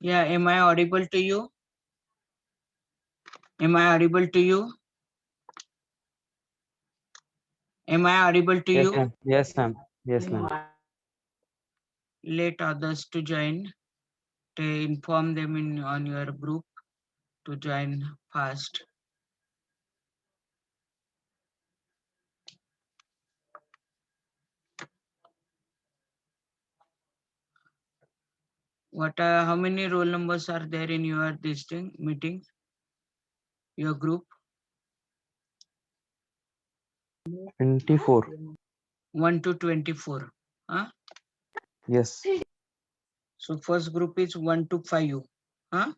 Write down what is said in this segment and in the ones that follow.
Yeah, am I audible to you? Am I audible to you? Am I audible to Yes, you? ma'am. Yes, ma'am. Yes, ma'am. Let others to join. To inform them on your group to join fast. How many roll numbers are there in your this thing meeting? Your group? 24. 1 to 24. Huh? Yes. So first group is 1 to 5. Huh?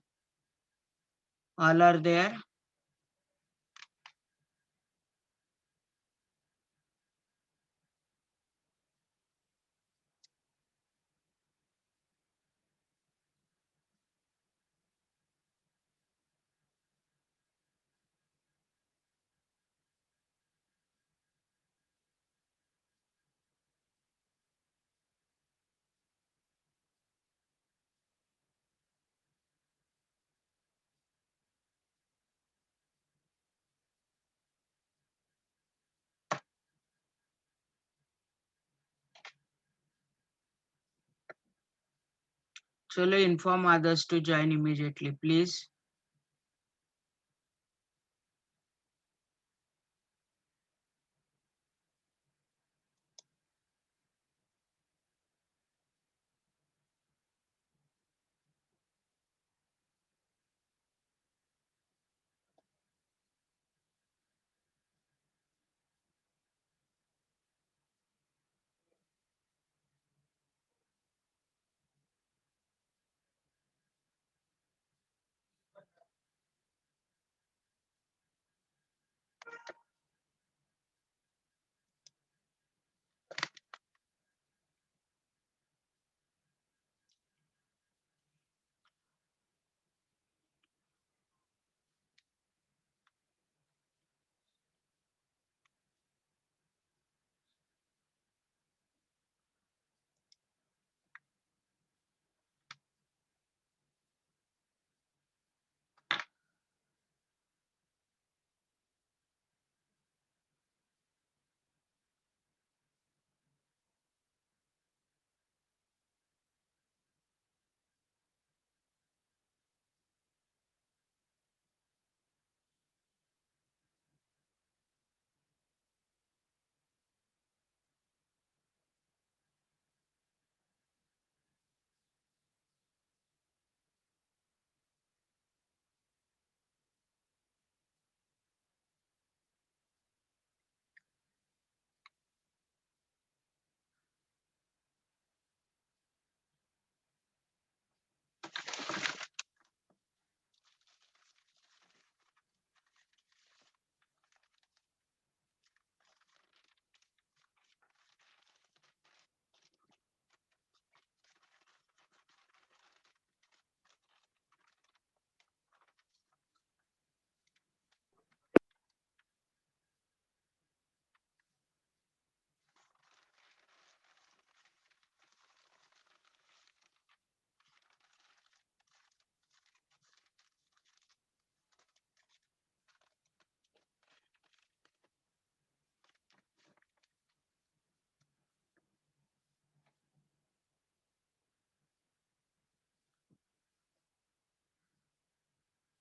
All are there. Chalo, inform others to join immediately, please.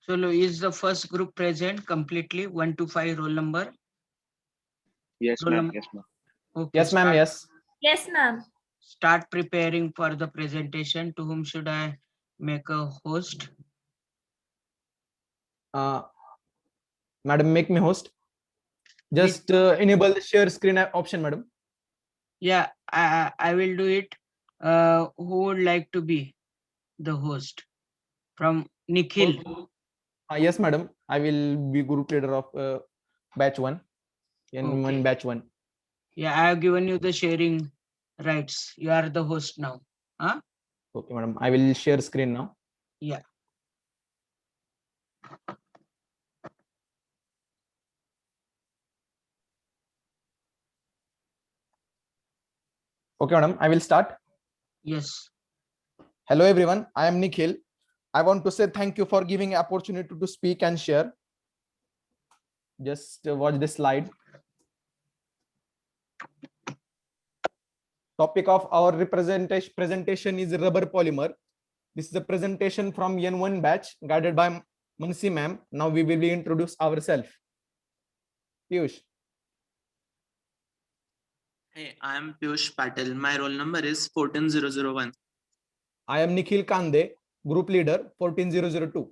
Chalo, is the first group present completely? 1 to 5 roll number? Yes, Roll ma'am. number. Yes, ma'am. Okay, Yes, ma'am. Yes. Yes, ma'am. Start preparing for the presentation. To whom should I make a host? Madam, make me host. Just enable the share screen option, madam. Yeah, I will do it. Who would like to be the host? From Nikhil. Yes, madam. I will be group leader of batch 1 in Okay. one batch 1. Yeah, I have given you the sharing rights. You are the host now. Huh? Okay, madam. I will share screen now. Yeah. Okay, madam. I will start. Yes. Hello, everyone. I am Nikhil. I want to say thank you for giving opportunity to speak and share. Just watch this slide. Topic of our presentation is rubber polymer. This is a presentation from N1 batch guided by Mansi ma'am. Now we will be introduce ourselves. Piyush. Hey, I am Piyush Patel. My roll number is 14001. I am Nikhil Kande, group leader 14002.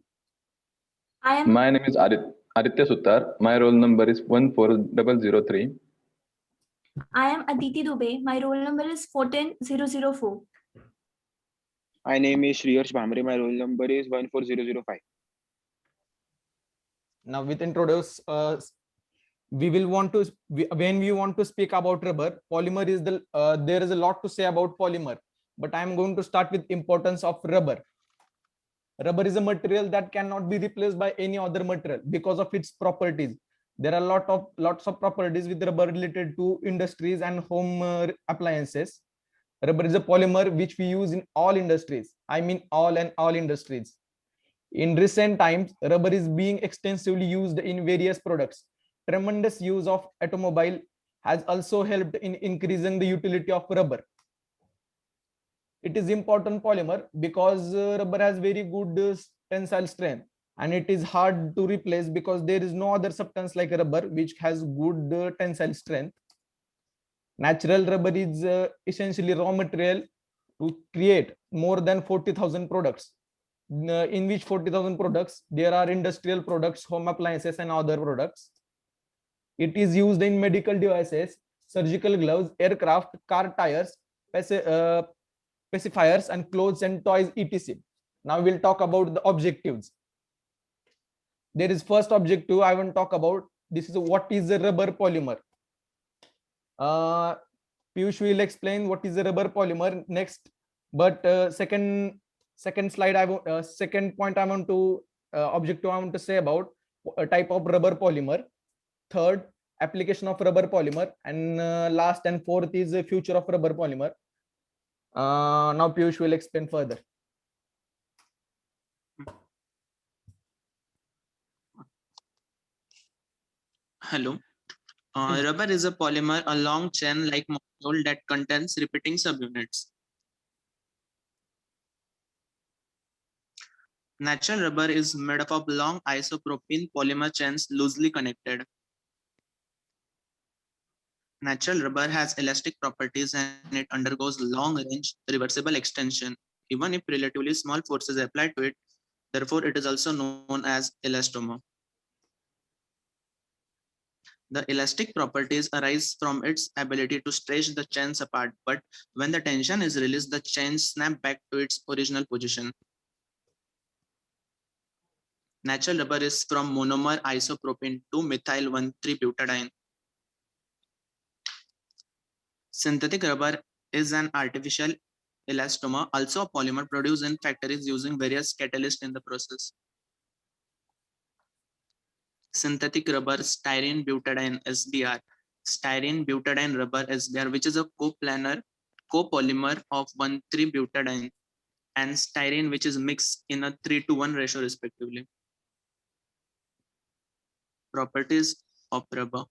I am My name is Aditya Suttar. My roll number is 14003. I am Aditi Dubey. My roll number is 14004. My name is Shriyarsh Bhamre. My roll number is 14005. Now with introduce, we will want to when we want to speak about rubber, polymer is the there is a lot to say about polymer, but I am going to start with importance of rubber. Rubber is a material that cannot be replaced by any other material because of its properties. There are lots of properties with rubber related to industries and home appliances. Rubber is a polymer which we use in all industries. I mean all industries. In recent times, rubber is being extensively used in various products. Tremendous use of automobile has also helped in increasing the utility of rubber. It is important polymer because rubber has very good tensile strength, and it is hard to replace because there is no other substance like rubber which has good tensile strength. Natural rubber is essentially raw material to create more than 40,000 products, in which 40,000 products there are industrial products, home appliances and other products. It is used in medical devices, surgical gloves, aircraft, car tires, pacifiers and clothes and toys, etc. Now we'll talk about the objectives. There is first objective I want to talk about. This is what is a rubber polymer. Piyush will explain what is a rubber polymer next, but second slide second point I want to objective I want to say about a type of rubber polymer. Third, application of rubber polymer, and last and fourth is the future of rubber polymer. Now Piyush will explain further. Hello. Rubber is a polymer, a long chain-like molecule that contains repeating subunits. Natural rubber is made up of long isopropyl polymer chains loosely connected. Natural rubber has elastic properties and it undergoes long-range reversible extension, even if relatively small forces apply to it. Therefore, it is also known as elastomer. The elastic properties arise from its ability to stretch the chains apart, but when the tension is released, the chains snap back to its original position. Natural rubber is from monomer isopropene to methyl 1,3-butadiene. Synthetic rubber is an artificial elastomer, also a polymer produced in factories using various catalysts in the process. Synthetic rubber styrene butadiene SBr. Styrene butadiene rubber SBr, which is a copolymer of 1,3-butadiene, and styrene, which is mixed in a 3:1 ratio respectively. Properties of rubber.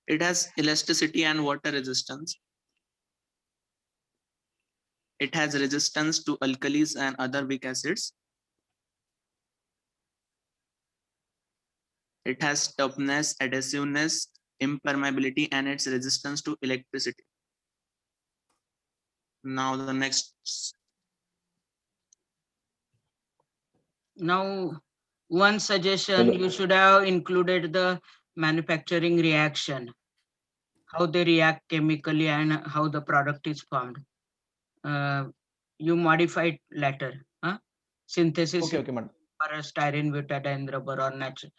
It has elasticity and water resistance. It has resistance to alkalis and other weak acids. It has toughness, adhesiveness, impermeability, and its resistance to electricity. Now the next. Now, one suggestion, Hello. you should have included the manufacturing reaction, how they react chemically and how the product is formed. You modify it later. Synthesis Okay, madam. or a styrene butadiene rubber or natural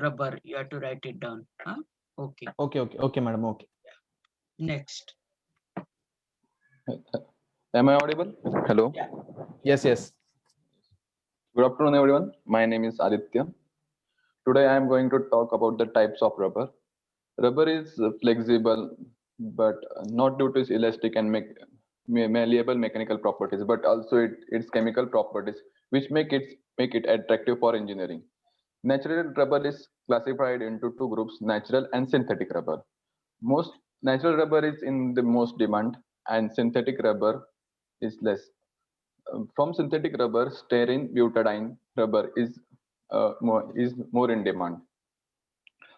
rubber, you have to write it down. Okay. Okay, madam. Okay. Next. Am I audible? Hello. Yes. Good afternoon, everyone. My name is Aditya. Today I am going to talk about the types of rubber. Rubber is flexible, but not due to its elastic and malleable mechanical properties, but also its chemical properties, which make it attractive for engineering. Natural rubber is classified into two groups: natural and synthetic rubber. Most natural rubber is in the most demand, and synthetic rubber is less. From synthetic rubber, styrene butadiene rubber is more in demand.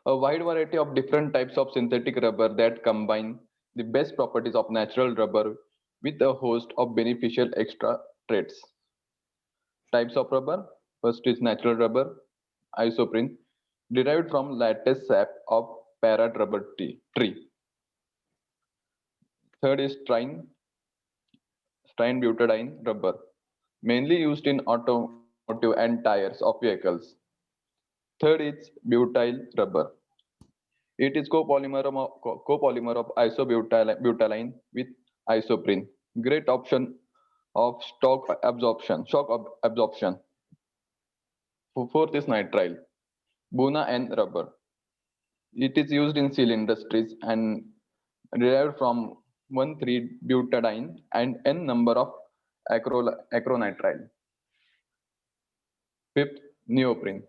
A wide variety of different types of synthetic rubber that combine the best properties of natural rubber with a host of beneficial extra traits. Types of rubber. First is natural rubber, isoprene, derived from lattice sap of parrot rubber tree. Third is styrene butadiene rubber, mainly used in automotive and tires of vehicles. Third is butyl rubber. It is copolymer of isobutylene with isoprene. Great option of shock absorption. Fourth is nitrile, Buna N rubber. It is used in steel industries and derived from 1,3-butadiene and N number of acrylonitrile. Fifth, neoprene.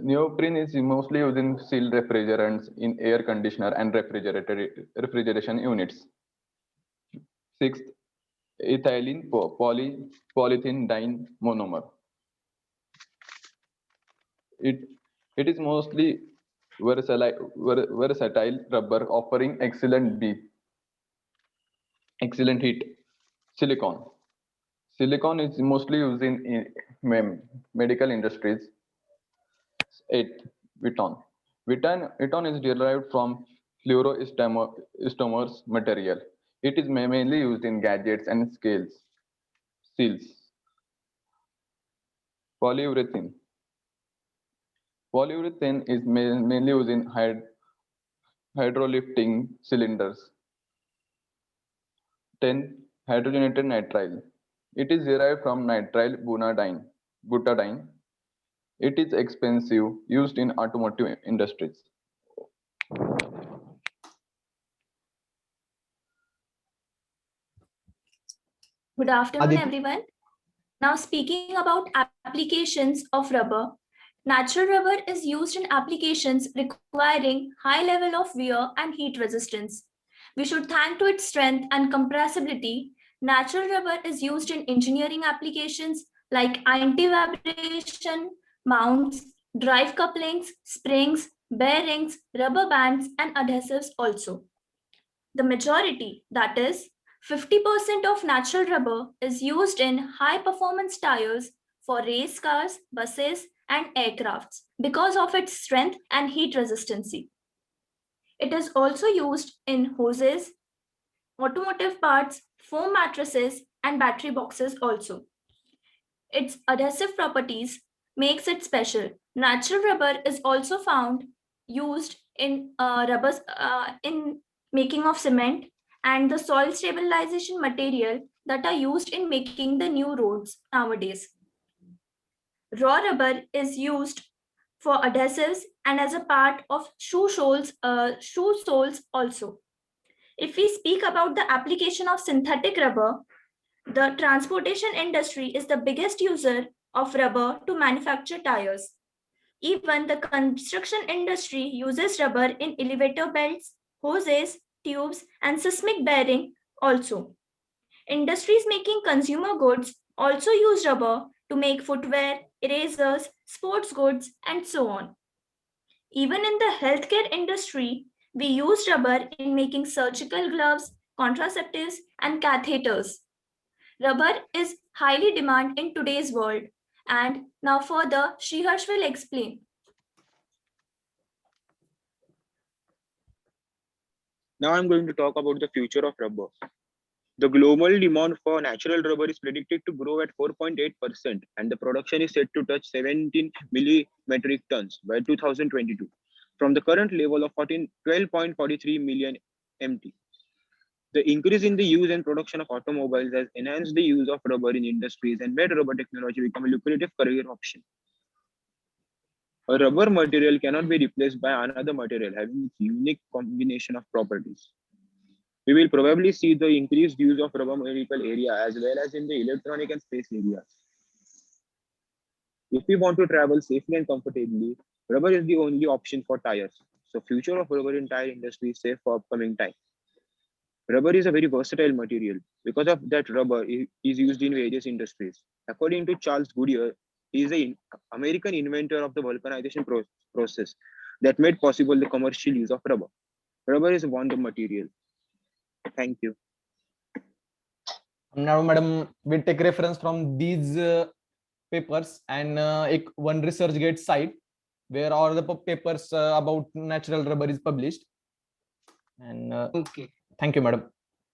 Neoprene is mostly used in sealed refrigerants in air conditioner and refrigeration units. Sixth, ethylene polyethylene dine monomer. It is mostly versatile rubber offering excellent heat. Silicon. Silicon is mostly used in medical industries. 8. Viton. Viton is derived from fluoroelastomers material. It is mainly used in gadgets and seals. Polyurethane. Polyurethane is mainly used in hydrolifting cylinders. 10. Hydrogenated nitrile. It is derived from nitrile butadiene. It is expensive, used in automotive industries. Good afternoon, Aditi. everyone. Now, speaking about applications of rubber, natural rubber is used in applications requiring high level of wear and heat resistance. We should thank to its strength and compressibility. Natural rubber is used in engineering applications like anti-vibration mounts, drive couplings, springs, bearings, rubber bands, and adhesives also. The majority, that is, 50% of natural rubber is used in high performance tires for race cars, buses, and aircrafts because of its strength and heat resistancy. It is also used in hoses, automotive parts, foam mattresses, and battery boxes also. Its adhesive properties makes it special. Natural rubber is also found used in in making of cement and the soil stabilization material that are used in making the new roads nowadays. Raw rubber is used for adhesives and as a part of shoe soles also. If we speak about the application of synthetic rubber, the transportation industry is the biggest user of rubber to manufacture tires. Even the construction industry uses rubber in elevator belts, hoses, tubes, and seismic bearing also. Industries making consumer goods also use rubber to make footwear, erasers, sports goods, and so on. Even in the healthcare industry, we use rubber in making surgical gloves, contraceptives, and catheters. Rubber is highly demanded in today's world. And now further, Sriharsh will explain. Now I'm going to talk about the future of rubber. The global demand for natural rubber is predicted to grow at 4.8%, and the production is set to touch 17 metric tons by 2022, from the current level of 12.43 million MT. The increase in the use and production of automobiles has enhanced the use of rubber in industries and made rubber technology become a lucrative career option. A rubber material cannot be replaced by another material having its unique combination of properties. We will probably see the increased use of rubber medical area as well as in the electronic and space areas. If we want to travel safely and comfortably, rubber is the only option for tires. So future of rubber in tire industry is safe for upcoming time. Rubber is a very versatile material. Because of that, rubber is used in various industries. According to Charles Goodyear, he is an American inventor of the vulcanization process that made possible the commercial use of rubber. Rubber is one material. Thank you. Now, madam, we take reference from these papers and one ResearchGate site where all the papers about natural rubber is published. And Okay. thank you, madam.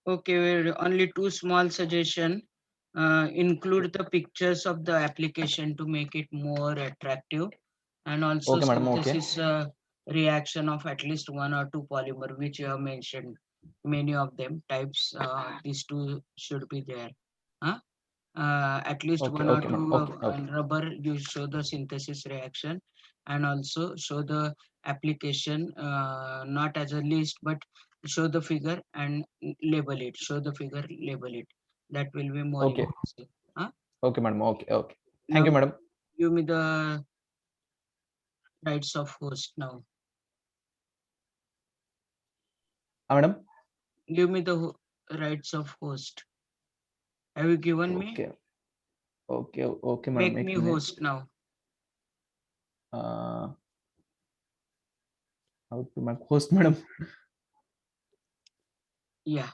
Okay, only two small suggestion. Include the pictures of the application to make it more attractive, and also Okay, madam, okay. synthesis reaction of at least one or two polymer, which you have mentioned. Many of them types. These two should be there. Huh? At least Okay, one or okay, ma'am. two Okay, okay. rubber. You show the synthesis reaction, and also show the application. Not as a list, but show the figure and label it. Show the figure, label it. That will be more Okay. impressive. Huh? Okay, madam. Okay, okay. Thank you, Now, madam. give me the rights of host now. Madam. Give me the rights of host. Have you given me? Okay. Okay, okay, madam. Make me host now. How to make host, madam? Yeah.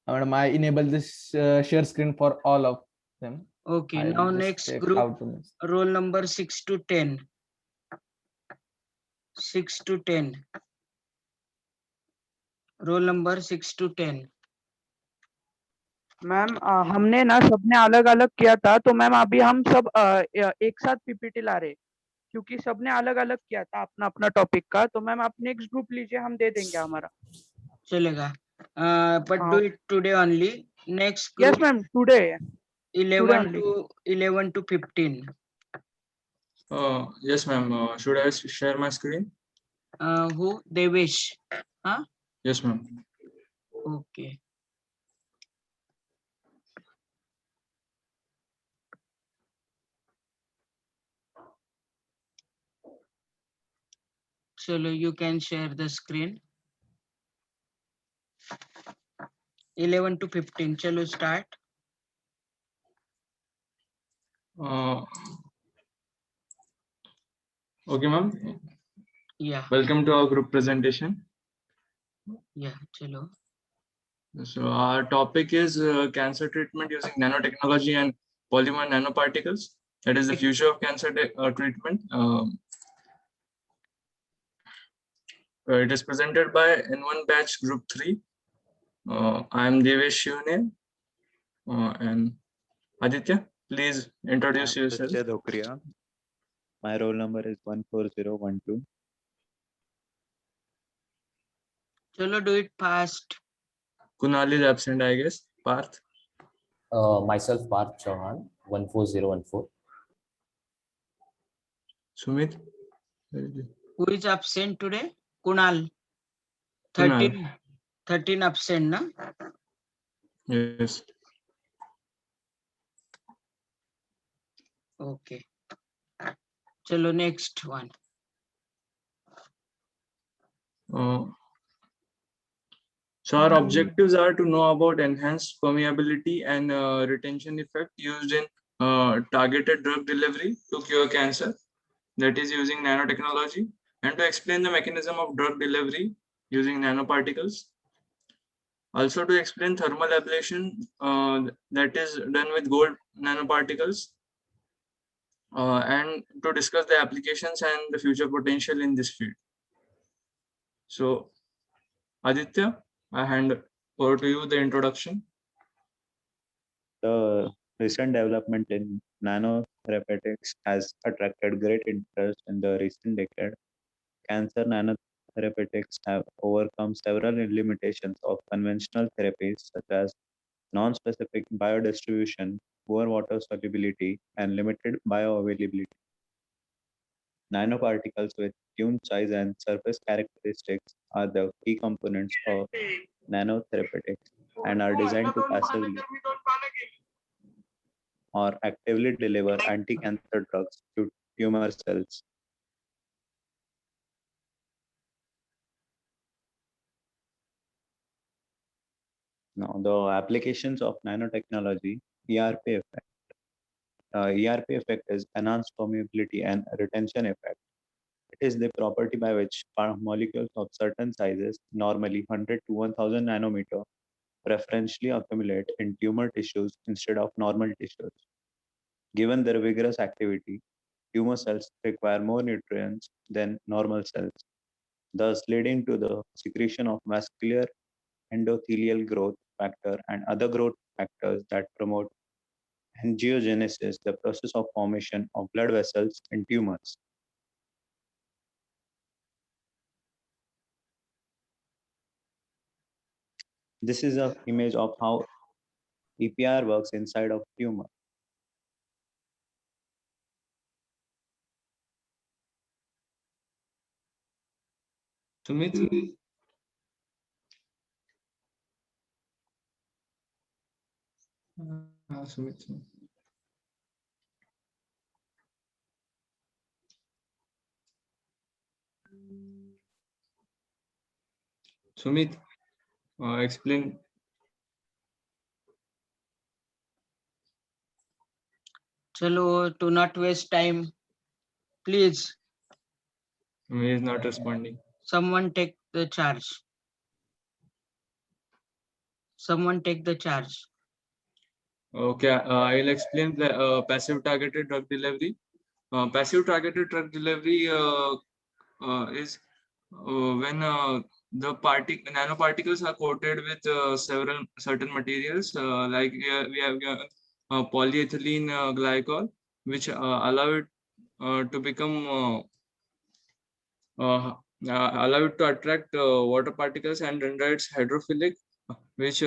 Madam, I enable this share screen for all of them. Okay. I Now will just next check group, how to roll number 6 to 10. 6 to 10. Roll number 6 to 10. Ma'am हमने ना सबने अलग अलग किया था, तो ma'am अभी हम सब एक साथ पीपीटी ला रहे, क्योंकि सबने अलग अलग किया था अपना अपना टॉपिक का। तो मैम आप नेक्स्ट ग्रुप लीजिए, हम दे देंगे हमारा। चलेगा. But do it today only. Next yes group, ma'am, today 11 to 15. Yes, ma'am. Should I share my screen? Who? Devesh. Huh? Yes, ma'am. Okay. Chalo, you can share the screen. 11 to 15. Chalo, start. Okay, ma'am. Yeah. Welcome to our group presentation. Yeah. Chalo. So our topic is cancer treatment using nanotechnology and polymer nanoparticles. That is the future of cancer treatment. It is presented by N1 batch group 3. I am Devesh Shivne and Aditya. Please introduce yourself. Satya Dhokria. My roll number is 14012. Chalo, do it fast. Kunal is absent, I guess. Parth. Myself, Parth Chauhan, 14014. Sumit. Who is absent today? Kunal. Kunal. 13 absent, na? Yes. Okay. Chalo, next one. So our objectives are to know about enhanced permeability and retention effect used in targeted drug delivery to cure cancer, that is using nanotechnology, and to explain the mechanism of drug delivery using nanoparticles. Also to explain thermal ablation that is done with gold nanoparticles, and to discuss the applications and the future potential in this field. So Aditya, I hand over to you the introduction. The recent development in nanotherapeutics has attracted great interest in the recent decade. Cancer nanotherapeutics have overcome several limitations of conventional therapies, such as non-specific biodistribution, poor water solubility, and limited bioavailability. Nanoparticles with tuned size and surface characteristics are the key components of nanotherapeutics and are designed to passively or actively deliver anti-cancer drugs to tumor cells. Now, the applications of nanotechnology, ERP effect. ERP effect is enhanced permeability and retention effect. It is the property by which molecules of certain sizes, normally 100 to 1000 nanometer, preferentially accumulate in tumor tissues instead of normal tissues. Given their vigorous activity, tumor cells require more nutrients than normal cells, thus leading to the secretion of vascular endothelial growth factor and other growth factors that promote angiogenesis, the process of formation of blood vessels in tumors. This is an image of how EPR works inside of tumor. Sumit? Sumit. Sumit, explain. Chalo, to not waste time, please, He is not responding. someone take the charge. Someone take the charge. Okay, I'll explain the passive targeted drug delivery. Passive targeted drug delivery is when the nanoparticles are coated with several certain materials, like we have polyethylene glycol, which allow it to become allow it to attract water particles and render it hydrophilic, which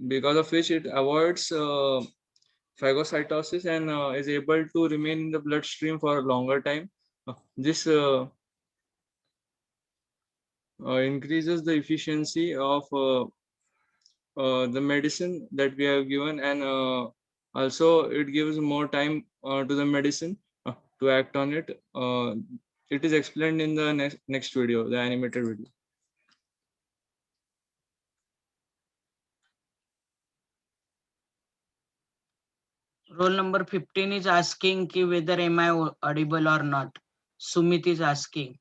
because of which it avoids phagocytosis and is able to remain in the bloodstream for a longer time. This increases the efficiency of the medicine that we have given, and also it gives more time to the medicine to act on it. It is explained in the next video, the animated video. Roll number 15 is asking ki whether am I audible or not. Sumit is asking.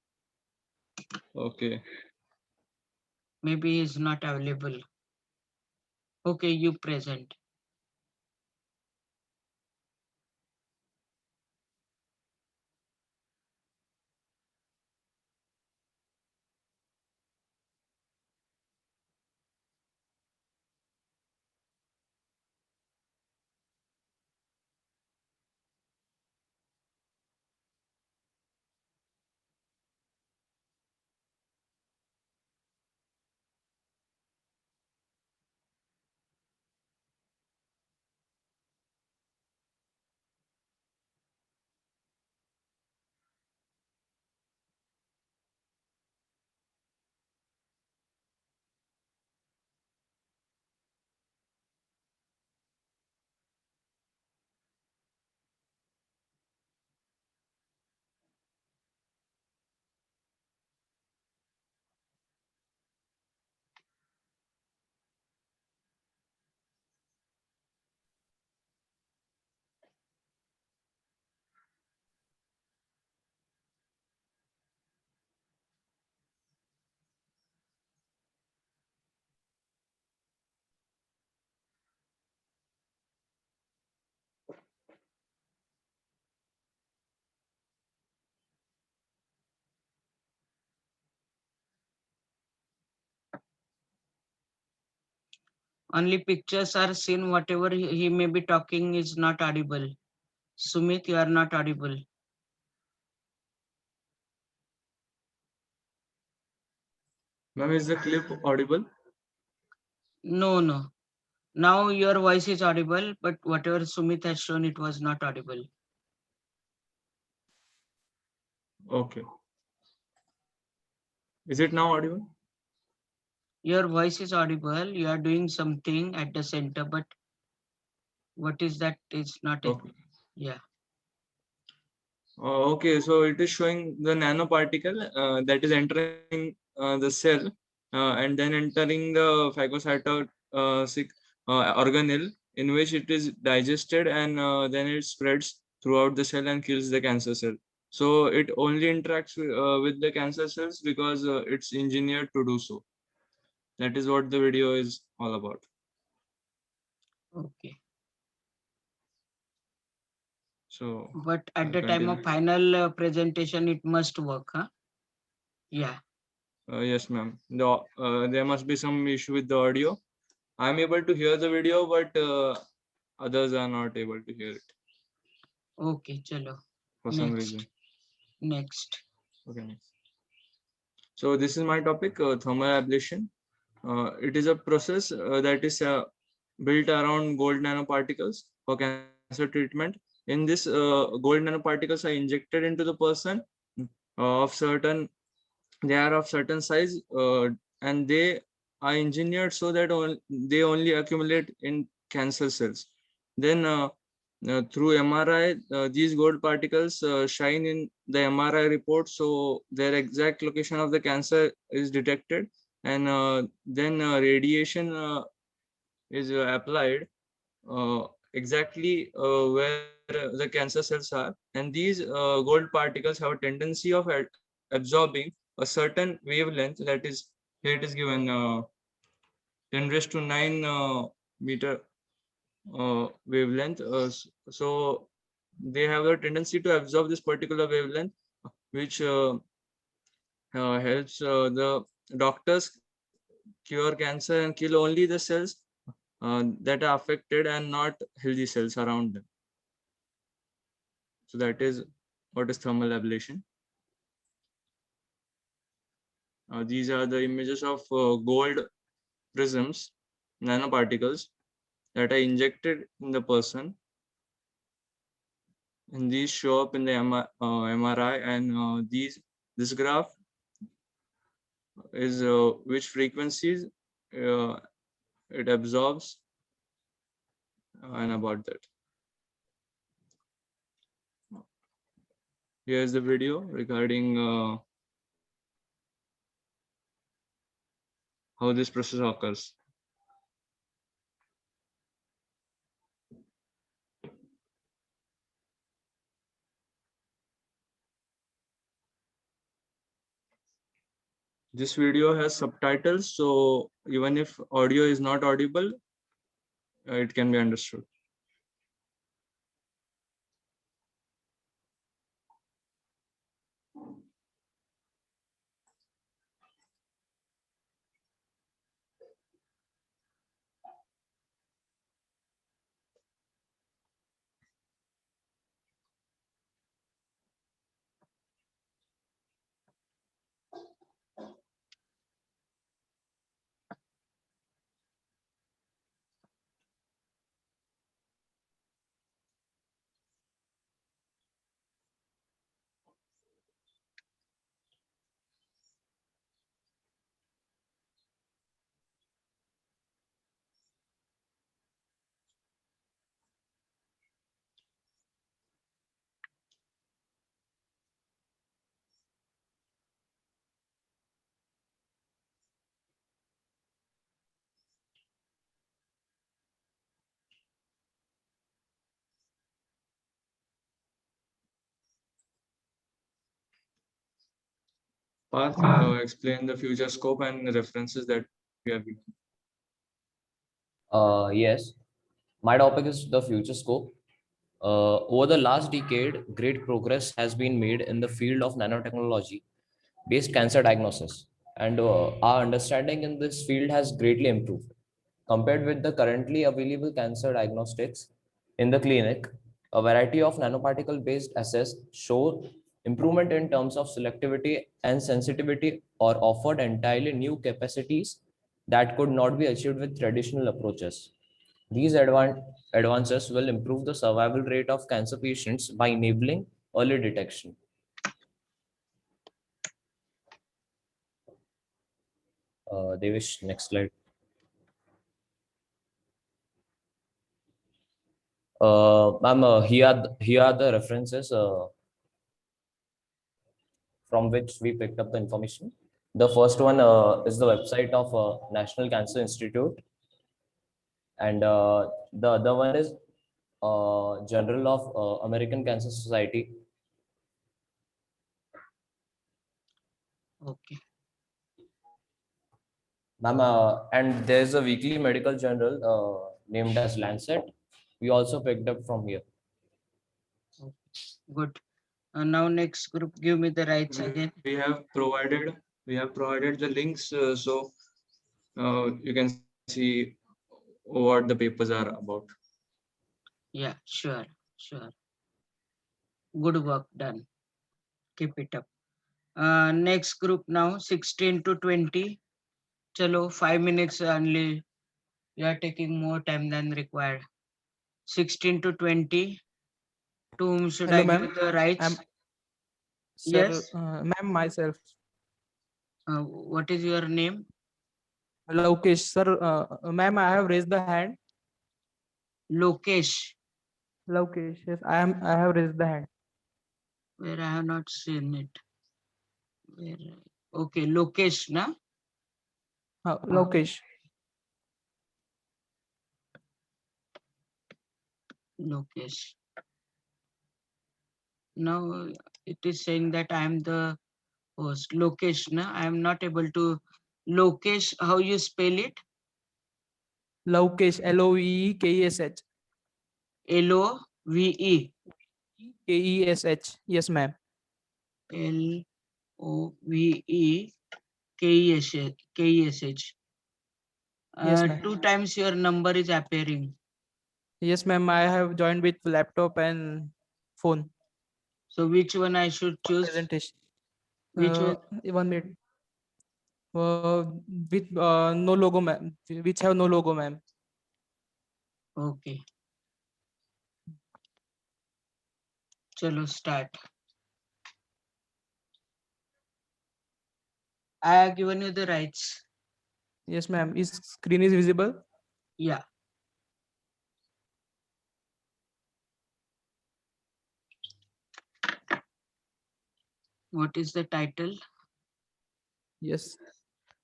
Okay. Maybe he is not available. Okay, you present. Only pictures are seen. Whatever he may be talking is not audible. Sumit, you are not audible. Ma'am, is the clip audible? No, no. Now your voice is audible, but whatever Sumit has shown, it was not audible. Okay. Is it now audible? Your voice is audible. You are doing something at the center, but what is that? It's not. Okay. Yeah. Okay, so it is showing the nanoparticle that is entering the cell and then entering the phagocytotic organelle, in which it is digested and then it spreads throughout the cell and kills the cancer cell. So it only interacts with the cancer cells because it's engineered to do so. That is what the video is all about. Okay. So, But at the time of continue. final presentation, it must work, huh? Yeah. Yes, ma'am. There must be some issue with the audio. I'm able to hear the video, but others are not able to hear it Okay, chalo. for some Next. reason. Next. Okay, next. So this is my topic, thermal ablation. It is a process that is built around gold nanoparticles for cancer treatment. In this, gold nanoparticles are injected into the person of certain, they are of certain size and they are engineered so that they only accumulate in cancer cells. Then through MRI, these gold particles shine in the MRI report, so their exact location of the cancer is detected, and then radiation is applied exactly where the cancer cells are, and these gold particles have a tendency of absorbing a certain wavelength, that is, here it is given 10 raised to 9 meter wavelength. So they have a tendency to absorb this particular wavelength, which helps the doctors cure cancer and kill only the cells that are affected and not healthy cells around them. So that is what is thermal ablation. These are the images of gold prisms, nanoparticles that are injected in the person, and these show up in the MRI, and this graph is which frequencies it absorbs and about that. Here's the video regarding how this process occurs. This video has subtitles, so even if audio is not audible, it can be understood. Parth, explain the future scope and references that we have given. Yes, my topic is the future scope. Over the last decade, great progress has been made in the field of nanotechnology based cancer diagnosis, and our understanding in this field has greatly improved. Compared with the currently available cancer diagnostics in the clinic, a variety of nanoparticle based assays show improvement in terms of selectivity and sensitivity, or offered entirely new capacities that could not be achieved with traditional approaches. These advances will improve the survival rate of cancer patients by enabling early detection. Devish, next slide. Ma'am, here are the references from which we picked up the information. The first one is the website of National Cancer Institute, and the other one is Journal of American Cancer Society. Okay. Ma'am, and there's a weekly medical journal named as Lancet. We also picked up from here. Good. Now next group, give me the rights again. We have provided the links, so you can see what the papers are about. Yeah, sure. Good work done. Keep it up. Next group now, 16 to 20. Chalo, 5 minutes only. You are taking more time than required. 16 to 20. To whom should Hello, I ma'am. give the rights? Yes. Ma'am, myself. What is your name? Lokesh, sir. Ma'am, I have raised the hand. Lokesh. Lokesh, yes, I have raised the hand. Where I have not seen it. Where? Okay, Lokesh, na? Lokesh. Lokesh. Now it is saying that I am the host. Lokesh, na? I am not able to. Lokesh, how you spell it? Lokesh, Lovekesh. Love. Kesh. Yes, ma'am. Lovekesh. Yes, ma'am. 2 times your number is appearing. Yes, ma'am. I have joined with laptop and phone. So which one I should choose? Presentation. Which one? 1 minute. With no logo, ma'am. Which have no logo, ma'am. Okay. Chalo, start. I have given you the rights. Yes, ma'am. Is screen is visible? Yeah. What is the title? Yes.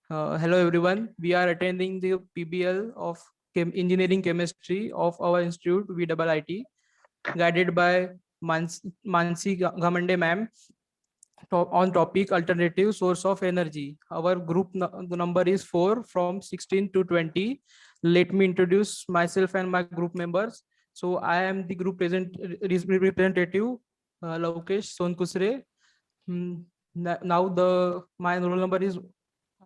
Hello, everyone. We are attending the PBL of Engineering Chemistry of our institute, VIIT, guided by Mansi Gamande ma'am, on topic alternative source of energy. Our group number is 4 from 16 to 20. Let me introduce myself and my group members. So I am the group representative, Lokesh Sonkusre. Now my roll number is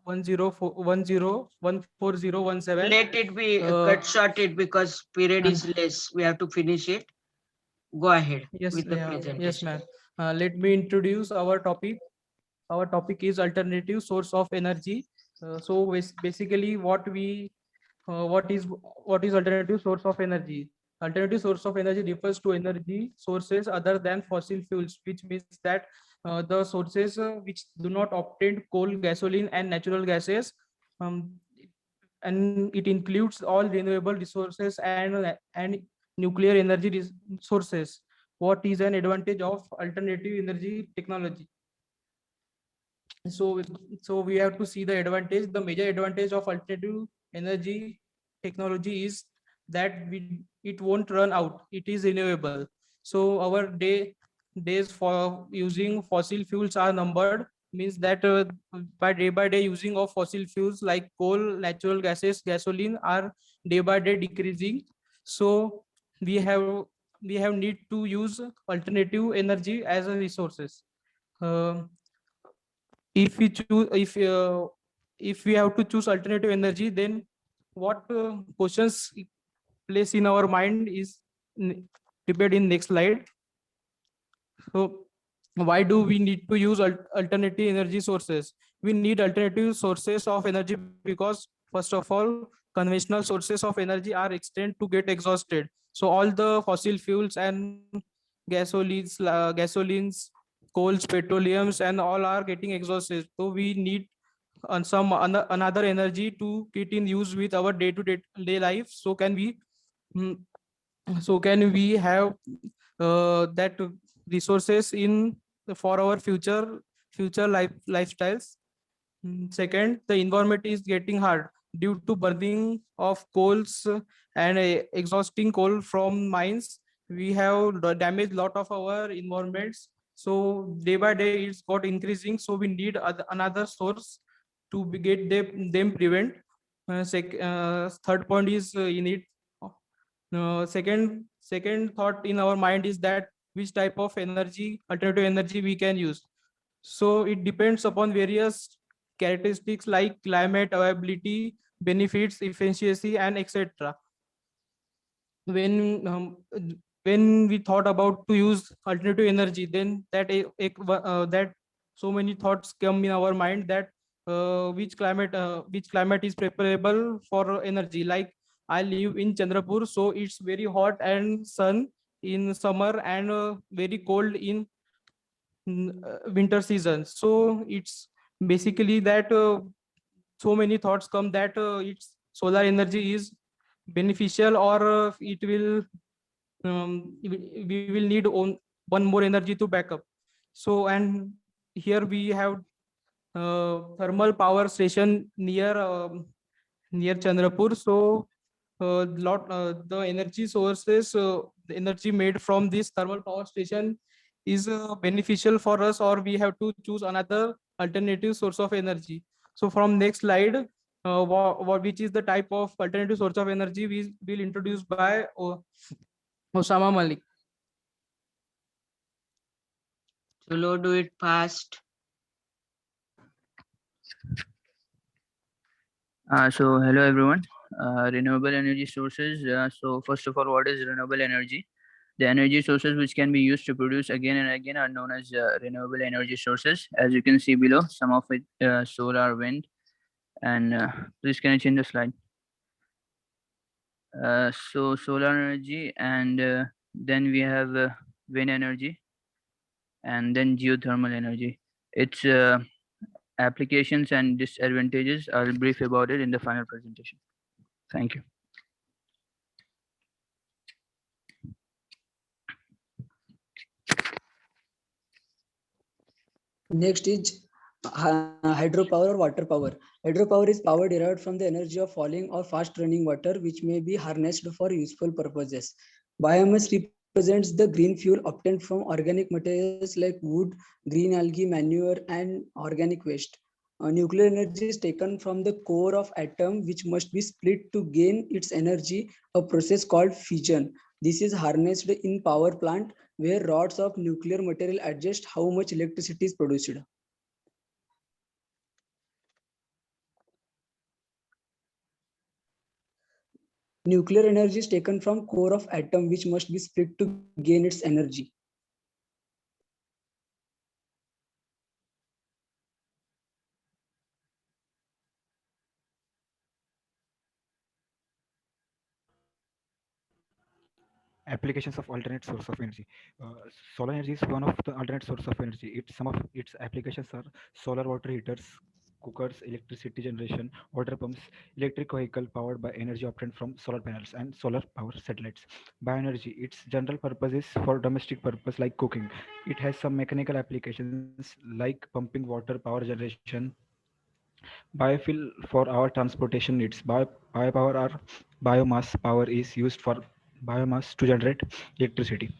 1040117. Let it be cut shorted because period is less. We have to finish it. Go ahead with the presentation. Yes, ma'am. Let me introduce our topic. Our topic is alternative source of energy. So basically, what is alternative source of energy? Alternative source of energy refers to energy sources other than fossil fuels, which means that the sources which do not obtain coal, gasoline, and natural gases, and it includes all renewable resources and nuclear energy sources. What is an advantage of alternative energy technology? So we have to see the advantage. The major advantage of alternative energy technology is that it won't run out. It is renewable. So our days for using fossil fuels are numbered. Means that by day using of fossil fuels like coal, natural gases, gasoline are day by day decreasing. So we have need to use alternative energy as a resources. If we choose if we have to choose alternative energy, then what questions place in our mind is prepared in next slide. So why do we need to use alternative energy sources? We need alternative sources of energy because first of all, conventional sources of energy are extended to get exhausted. So all the fossil fuels and gasolines, coals, petroleums, and all are getting exhausted. So we need on some another energy to get in use with our day life, so can we mm, have that resources in for our future lifestyles. Second, the environment is getting hard due to burning of coals and exhausting coal from mines. We have damaged lot of our environments. So day by day, it's got increasing. So we need another source to get them prevent. Third point is in it. Second thought in our mind is that which type of alternative energy we can use. So it depends upon various characteristics like climate, availability, benefits, efficiency, and etc. When when we thought about to use alternative energy, then that so many thoughts come in our mind that which climate is preferable for energy. Like I live in Chandrapur, so it's very hot and sun in summer and very cold in winter season. So it's basically that so many thoughts come that it's solar energy is beneficial, or it will we will need one more energy to back up. So and here we have thermal power station near Chandrapur. So the energy sources, the energy made from this thermal power station is beneficial for us, or we have to choose another alternative source of energy. So from next slide, which is the type of alternative source of energy we will introduce by Osama Malik. Chalo, do it fast. So hello everyone. Renewable energy sources. So first of all, what is renewable energy? The energy sources which can be used to produce again and again are known as renewable energy sources. As you can see below, some of it solar, wind, and please can I change the slide? So solar energy, and then we have wind energy, and then geothermal energy. Its applications and disadvantages, I'll brief about it in the final presentation. Thank you. Next is hydropower or water power. Hydropower is power derived from the energy of falling or fast running water, which may be harnessed for useful purposes. Biomass represents the green fuel obtained from organic materials like wood, green algae, manure, and organic waste. Nuclear energy is taken from the core of atom, which must be split to gain its energy, a process called fission. This is harnessed in power plant, where rods of nuclear material adjust how much electricity is produced. Nuclear energy is taken from core of atom, which must be split to gain its energy. Applications of alternate source of energy. Solar energy is one of the alternate source of energy. Some of its applications are solar water heaters, cookers, electricity generation, water pumps, electric vehicle powered by energy obtained from solar panels, and solar power satellites. Bioenergy, its general purpose is for domestic purpose like cooking. It has some mechanical applications like pumping water, power generation, biofuel for our transportation needs. Biopower or biomass power is used for biomass to generate electricity.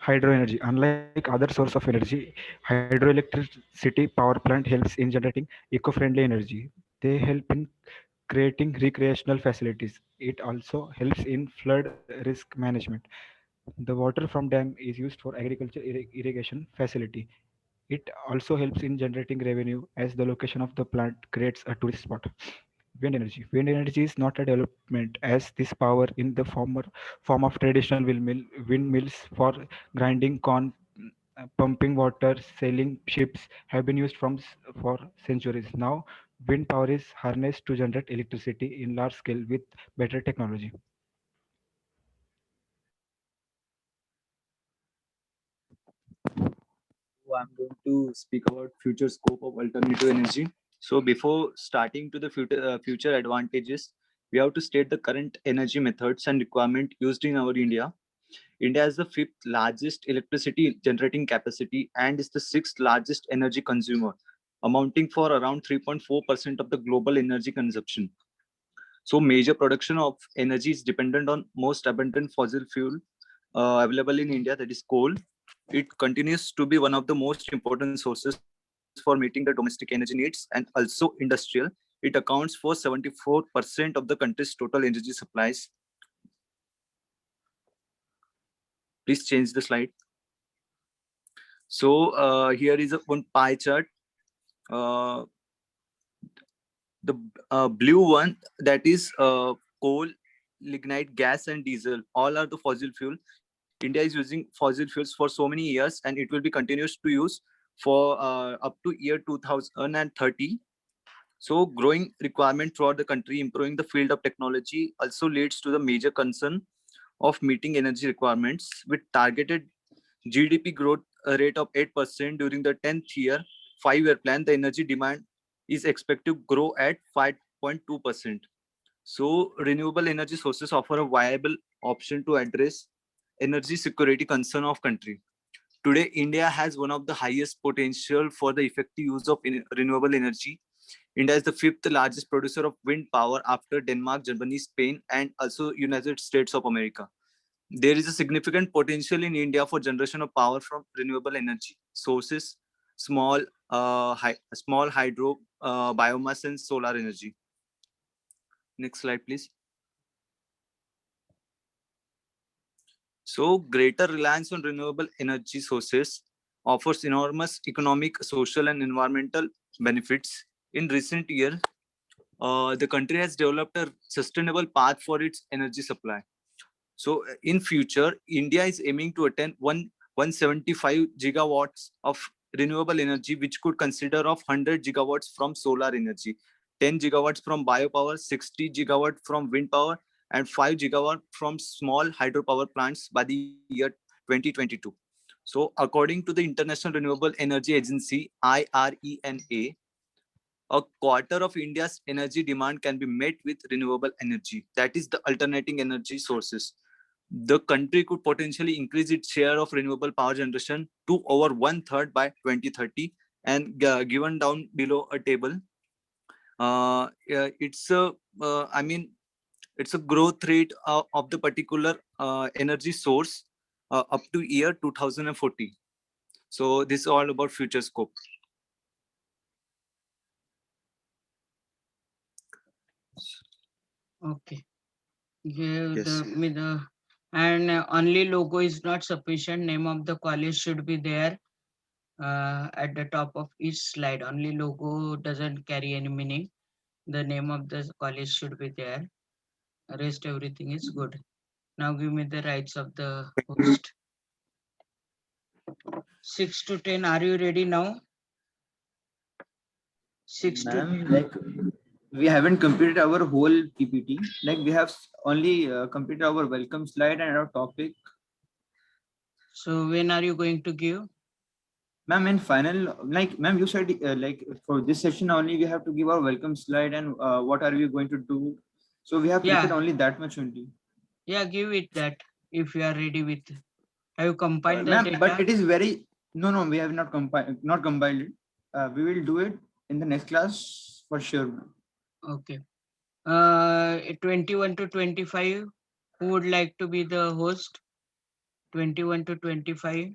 Hydroenergy, unlike other source of energy, hydroelectricity power plant helps in generating eco-friendly energy. They help in creating recreational facilities. It also helps in flood risk management. The water from dam is used for agriculture irrigation facility. It also helps in generating revenue as the location of the plant creates a tourist spot. Wind energy. Wind energy is not a development, as this power in the form of traditional windmills for grinding corn, pumping water, sailing ships have been used for centuries. Now, wind power is harnessed to generate electricity in large scale with better technology. I'm going to speak about future scope of alternative energy. So before starting to the future advantages, we have to state the current energy methods and requirement used in our India. India is the fifth largest electricity generating capacity and is the sixth largest energy consumer, amounting for around 3.4% of the global energy consumption. So major production of energy is dependent on most abundant fossil fuel available in India, that is coal. It continues to be one of the most important sources for meeting the domestic energy needs and also industrial. It accounts for 74% of the country's total energy supplies. Please change the slide. So here is one pie chart. The blue one, that is coal, lignite, gas, and diesel. All are the fossil fuel. India is using fossil fuels for so many years, and it will be continuous to use for up to year 2030. So growing requirement throughout the country, improving the field of technology also leads to the major concern of meeting energy requirements with targeted GDP growth rate of 8% during the 10th year 5-year plan. The energy demand is expected to grow at 5.2%. So renewable energy sources offer a viable option to address energy security concern of country. Today, India has one of the highest potential for the effective use of renewable energy. India is the fifth largest producer of wind power after Denmark, Germany, Spain, and also United States of America. There is a significant potential in India for generation of power from renewable energy sources, small hydro, biomass, and solar energy. Next slide, please. So greater reliance on renewable energy sources offers enormous economic, social, and environmental benefits. In recent years, the country has developed a sustainable path for its energy supply. So in future, India is aiming to attain 175 gigawatts of renewable energy, which could consider of 100 gigawatts from solar energy, 10 gigawatts from biopower, 60 gigawatts from wind power, and 5 gigawatts from small hydropower plants by the year 2022. So according to the International Renewable Energy Agency, IRENA, a quarter of India's energy demand can be met with renewable energy. That is the alternating energy sources. The country could potentially increase its share of renewable power generation to over 1/3 by 2030. And given down below a table, it's a growth rate of the particular energy source up to year 2040. So this is all about future scope. Okay. Give Yes. and only logo is not sufficient. Name of the college should be there at the top of each slide. Only logo doesn't carry any meaning. The name of the college should be there. Rest everything is good. Now give me the rights of the host. 6 to 10. Are you ready now? 6 to Ma'am, like we haven't completed our whole PPT. Like we have only completed our welcome slide and our topic. So when are you going to give? Ma'am, in final, like ma'am, you said like for this session only we have to give our welcome slide and what are we going to do. So we have prepared only that much only. Yeah, give it that if you are ready with. Have you compiled the Ma'am, data? but it is very no, we have not compiled it. We will do it in the next class for sure. Okay. 21 to 25. Who would like to be the host? 21 to 25.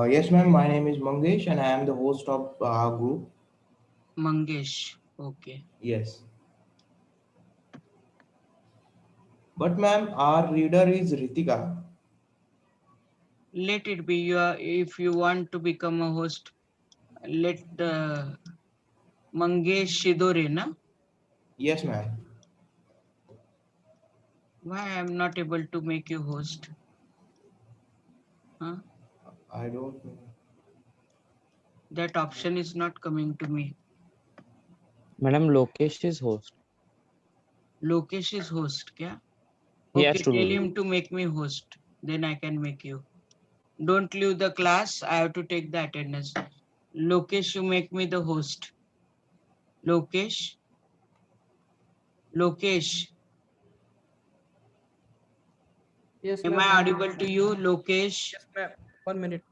Yes, ma'am. My name is Mangesh and I am the host of our group. Mangesh. Okay. Yes. But ma'am, our reader is Ritika. Let it be. If you want to become a host, let the Mangesh Shidore, na? Yes, ma'am. Why I am not able to make you host? Huh? I don't know. That option is not coming to me. Madam, Lokesh is host. Lokesh is host, kya? He Okay, has to tell do it. him to make me host. Then I can make you. Don't leave the class. I have to take the attendance. Lokesh, you make me the host. Lokesh. Lokesh. Yes, Am ma'am. I audible to you, Lokesh? Yes, ma'am. 1 minute.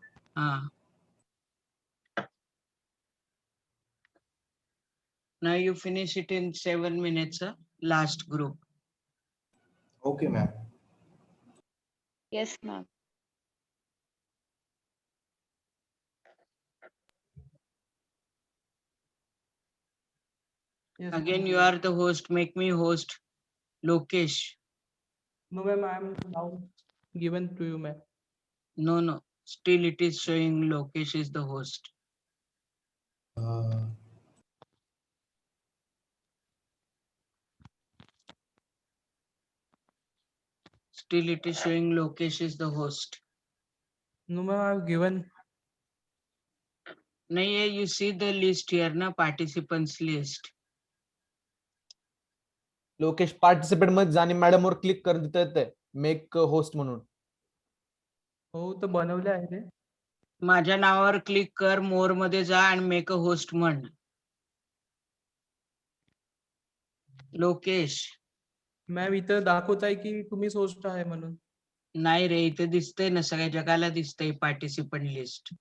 Now you finish it in 7 minutes, last group. Okay, ma'am. Yes, ma'am. Yes, Again, you are the host. Make me host. Lokesh. no, ma'am. I am now given to you, ma'am. No, no. Still it is showing Lokesh is the host. Still it is showing Lokesh is the host. No, ma'am. I have given. Nahi, you see the list here, na participants list. Lokesh participant मध्ये जाणे madam वर click कर देता येते make host म्हणून. हो तर बनवले आहे ते. माझ्या नावावर क्लिक कर, मोर मध्ये जा आणि मेक अ होस्ट म्हण. लोकेश. मॅम इथं दाखवत आहे की तुम्हीच होस्ट आहे म्हणून. नाही रे, इथे दिसतंय ना, सगळ्या जगाला दिसतंय पार्टिसिपंट लिस्ट.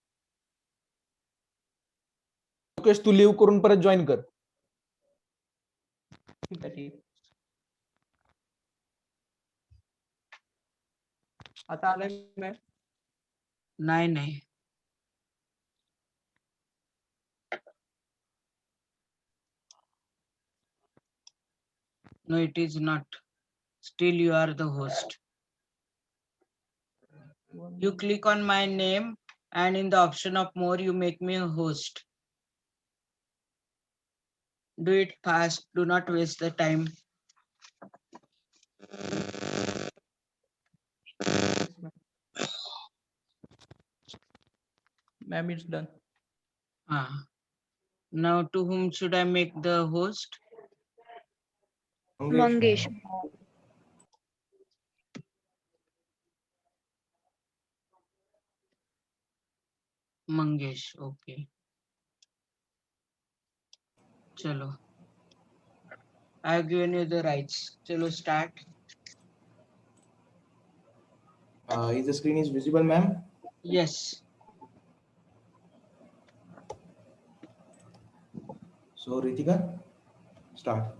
लोकेश तू लिव्ह करून परत जॉईन कर. ठीक आहे, ठीक. आता आलाय मॅम. नाही नाही. No, it is not. Still you are the host. You click on my name and in the option of more, you make me a host. Do it fast. Do not waste the time. Ma'am, it's done. Now to whom should I make the host? Mangesh. Mangesh, okay. Chalo. I have given you the rights. Chalo, start. Is the screen is visible, ma'am? Yes. So, Ritika, start.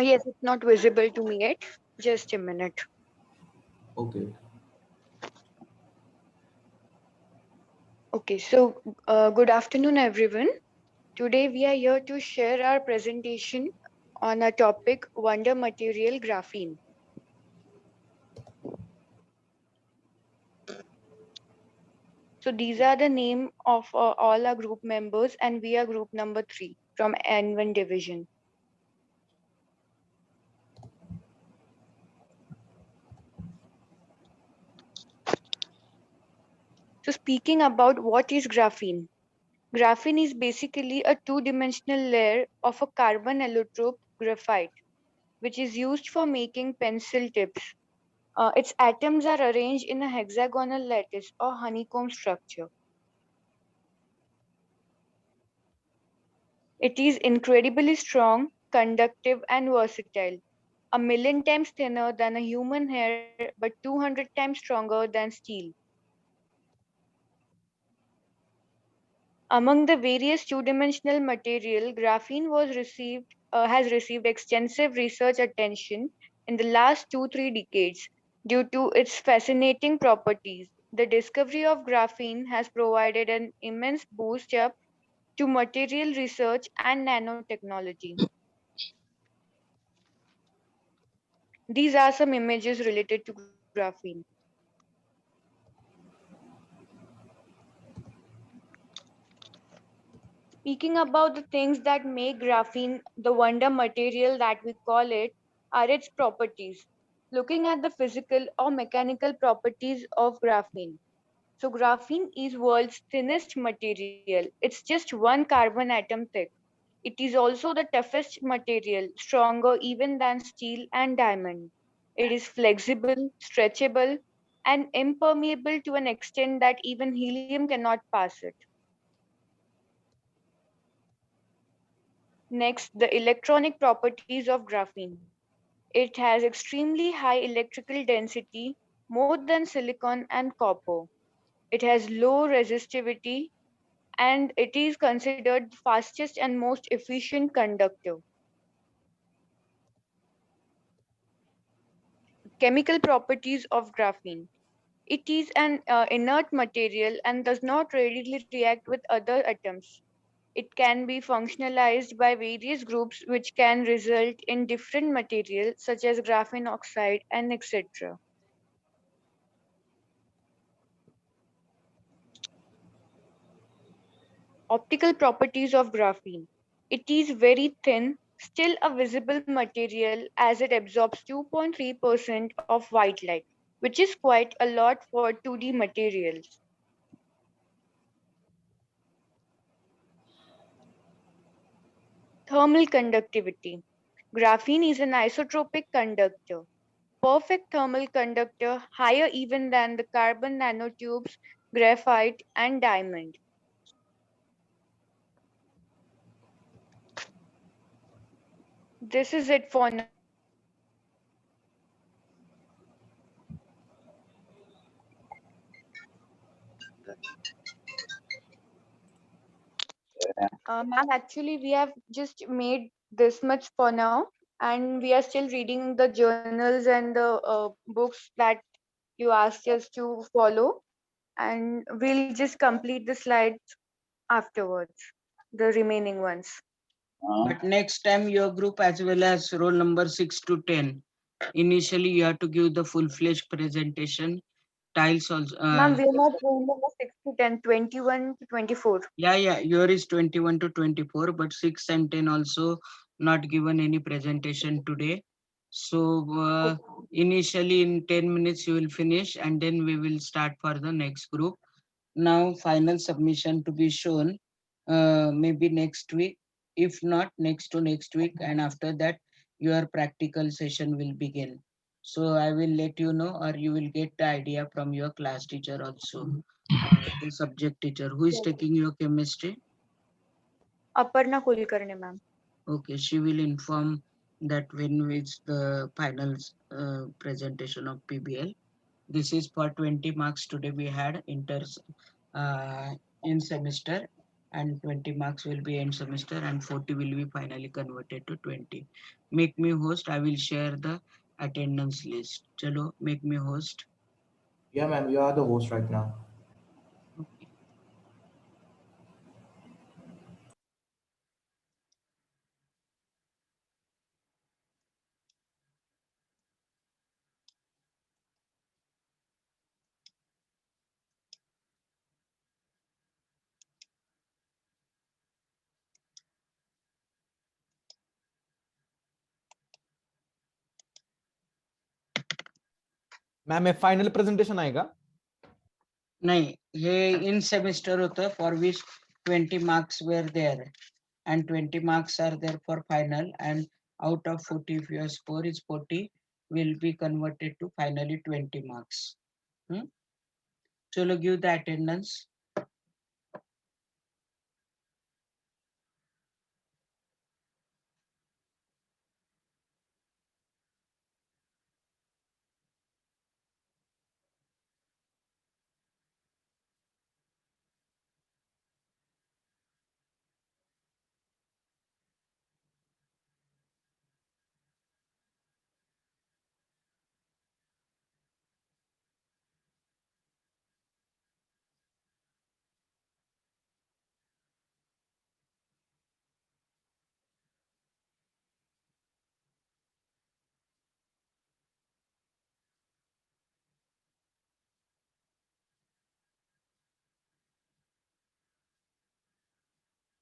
Yes, it's not visible to me yet. Just a minute. Okay. Okay, so good afternoon, everyone. Today we are here to share our presentation on a topic, wonder material graphene. So these are the name of all our group members, and we are group number 3 from N1 division. So speaking about what is graphene. Graphene is basically a two-dimensional layer of a carbon allotrope graphite, which is used for making pencil tips. Its atoms are arranged in a hexagonal lattice or honeycomb structure. It is incredibly strong, conductive, and versatile. 1,000,000 times thinner than a human hair, but 200 times stronger than steel. Among the various two-dimensional material, graphene has received extensive research attention in the last 2-3 decades due to its fascinating properties. The discovery of graphene has provided an immense boost up to material research and nanotechnology. These are some images related to graphene. Speaking about the things that make graphene the wonder material that we call it are its properties. Looking at the physical or mechanical properties of graphene. So graphene is world's thinnest material. It's just one carbon atom thick. It is also the toughest material, stronger even than steel and diamond. It is flexible, stretchable, and impermeable to an extent that even helium cannot pass it. Next, the electronic properties of graphene. It has extremely high electrical density, more than silicon and copper. It has low resistivity, and it is considered the fastest and most efficient conductor. Chemical properties of graphene. It is an inert material and does not readily react with other atoms. It can be functionalized by various groups, which can result in different materials such as graphene oxide and etc. Optical properties of graphene. It is very thin, still a visible material as it absorbs 2.3% of white light, which is quite a lot for 2D materials. Thermal conductivity. Graphene is an isotropic conductor. Perfect thermal conductor, higher even than the carbon nanotubes, graphite, and diamond. This is it for now. Ma'am, actually, we have just made this much for now, and we are still reading the journals and the books that you asked us to follow, and we'll just complete the slides afterwards, the remaining ones. But next time your group as well as roll number 6 to 10, initially you have to give the full-fledged presentation. Tiles also. Ma'am, we are not roll number 6 to 10, 21 to 24. Yeah, your is 21 to 24, but 6 and 10 also not given any presentation today. So initially in 10 minutes you will finish, and then we will start for the next group. Now final submission to be shown maybe next week, if not next to next week, and after that your practical session will begin. So I will let you know, or you will get the idea from your class teacher also, the subject teacher. Who is taking your chemistry? Aparna Kulkarni, ma'am. Okay, she will inform that when is the final presentation of PBL. This is for 20 marks. Today we had in semester, and 20 marks will be end semester, and 40 will be finally converted to 20. Make me host. I will share the attendance list. Chalo, make me host. Yeah, ma'am, you are the host right now. Okay. Ma'am हे final presentation आहे का? नाही, हे in semester होतं, for which 20 marks were there, and 20 marks are there for final, and out of 40, if your score is 40, will be converted to finally 20 marks. Chalo, give the attendance.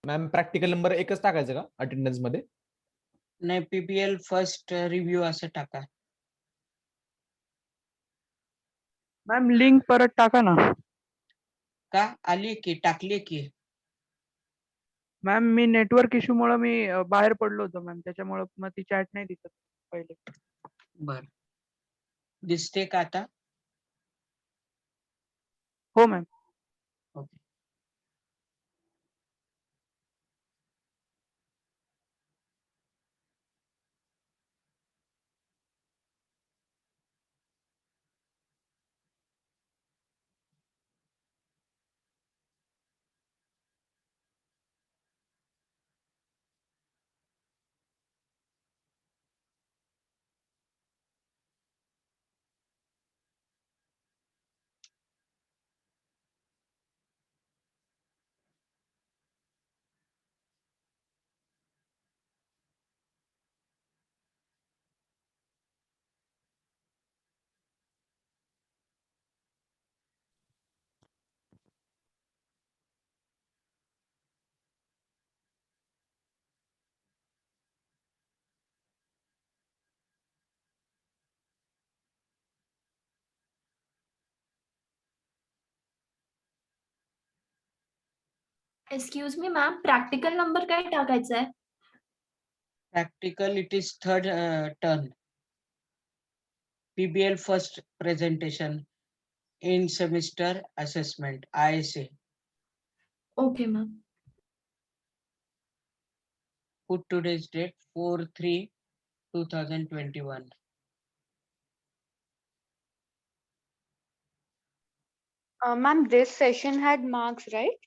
Ma'am practical number एकच टाकायचं का attendance मध्ये? नाही, PBL first review असं टाका. Ma'am link परत टाका ना. का आली की टाकली की? मॅम मी नेटवर्क इश्यू मुळे मी बाहेर पडलो होतो मॅम, त्याच्यामुळे मग ती चॅट नाही दिसत पहिले. बर, दिसते का आता? हो ma'am. Okay. Excuse me ma'am, practical number काय टाकायचा आहे? Practical, it is third turn. PBL first presentation in semester assessment, ISA. Okay, ma'am. Put today's date 4/3/2021. Ma'am, this session had marks, right?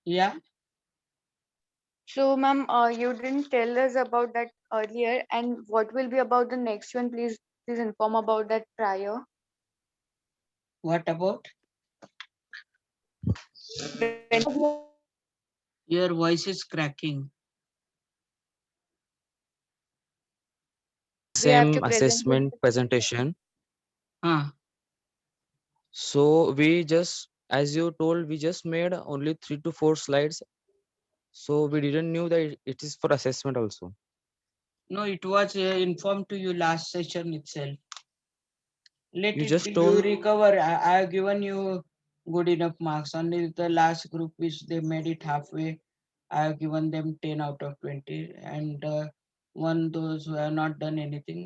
Yeah. So, ma'am, you didn't tell us about that earlier, and what will be about the next one? Please inform about that prior. What about? Your voice is cracking. We have Same to present assessment presentation. So we just, as you told, we just made only 3 to 4 slides. So we didn't knew that it is for assessment also. No, it was informed to you last session itself. Let You it just be, you told- recover. I have given you good enough marks. Only the last group which they made it halfway, I have given them 10 out of 20. And one those who have not done anything,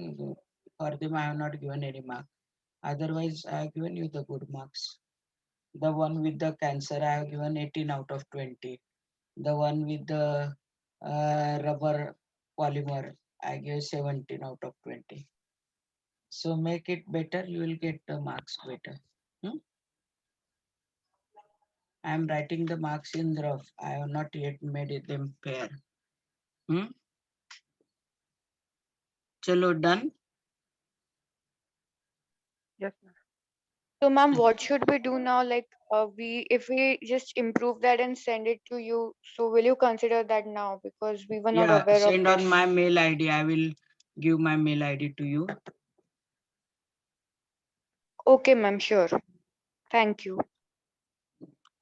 for them I have not given any mark. Otherwise, I have given you the good marks. The one with the cancer, I have given 18 out of 20. The one with the rubber polymer, I gave 17 out of 20. So make it better, you will get the marks better. I am writing the marks in rough. I have not yet made them fair. Chalo, done? Yes, ma'am. So, ma'am, what should we do now? Like, if we just improve that and send it to you, so will you consider that now? Because we were not Yeah, aware of send this. on my mail ID. I will give my mail ID to you. Okay, ma'am, sure. Thank you.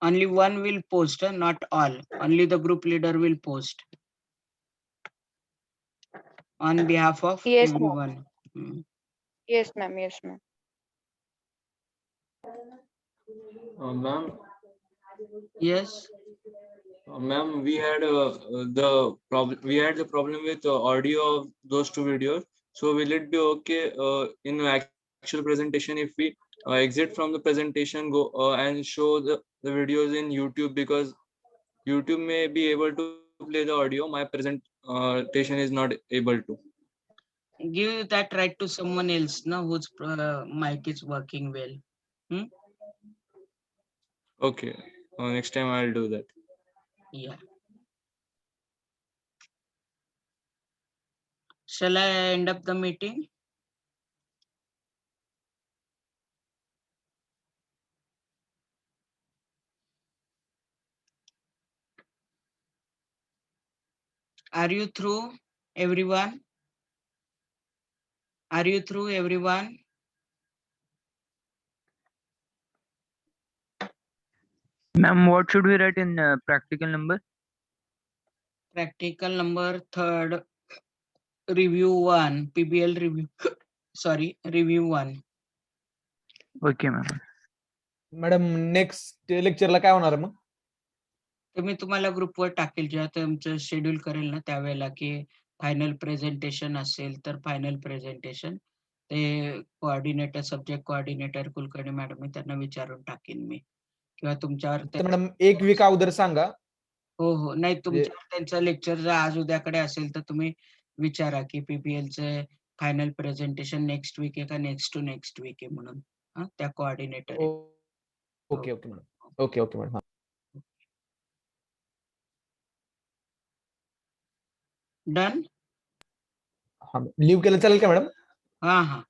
Only one will post, not all. Only the group leader will post. On behalf of Yes, ma'am. everyone. Yes, ma'am. Yes, ma'am. Ma'am, Yes. ma'am, we had the problem. We had the problem with audio of those two videos. So will it be okay in actual presentation if we exit from the presentation, go and show the videos in YouTube, because YouTube may be able to play the audio. My presentation is not able to. Give that right to someone else, no, whose mic is working well. Okay, next time I'll do that. Yeah. Shall I end up the meeting? Are you through, everyone? Are you through, everyone? Ma'am, what should we write in practical number? Practical number third, review 1, PBL review, sorry, review 1. Okay, ma'am. Madam next लेक्चरला काय होणार मग? तर मी तुम्हाला ग्रुपवर टाकेल, जेव्हा तुमचं schedule करेल ना त्यावेळेला, की फायनल प्रेझेंटेशन असेल तर फायनल प्रेझेंटेशन, ते coordinator, subject coordinator Kulkarni madam त्यांना विचारून टाकीन मी, किंवा तुमच्यावर तर मॅडम एक वीक अगोदर सांगा. हो हो, नाही तुमच्यावर त्यांचं लेक्चर जर आज उद्याकडे असेल तर तुम्ही विचारा की PBL चे फायनल प्रेझेंटेशन नेक्स्ट वीक आहे का नेक्स्ट टू नेक्स्ट वीक आहे म्हणून. त्या कोऑर्डिनेटर आहे. Okay okay madam. Okay okay madam. Done. Leave केलं चालेल का मॅडम? हा हा.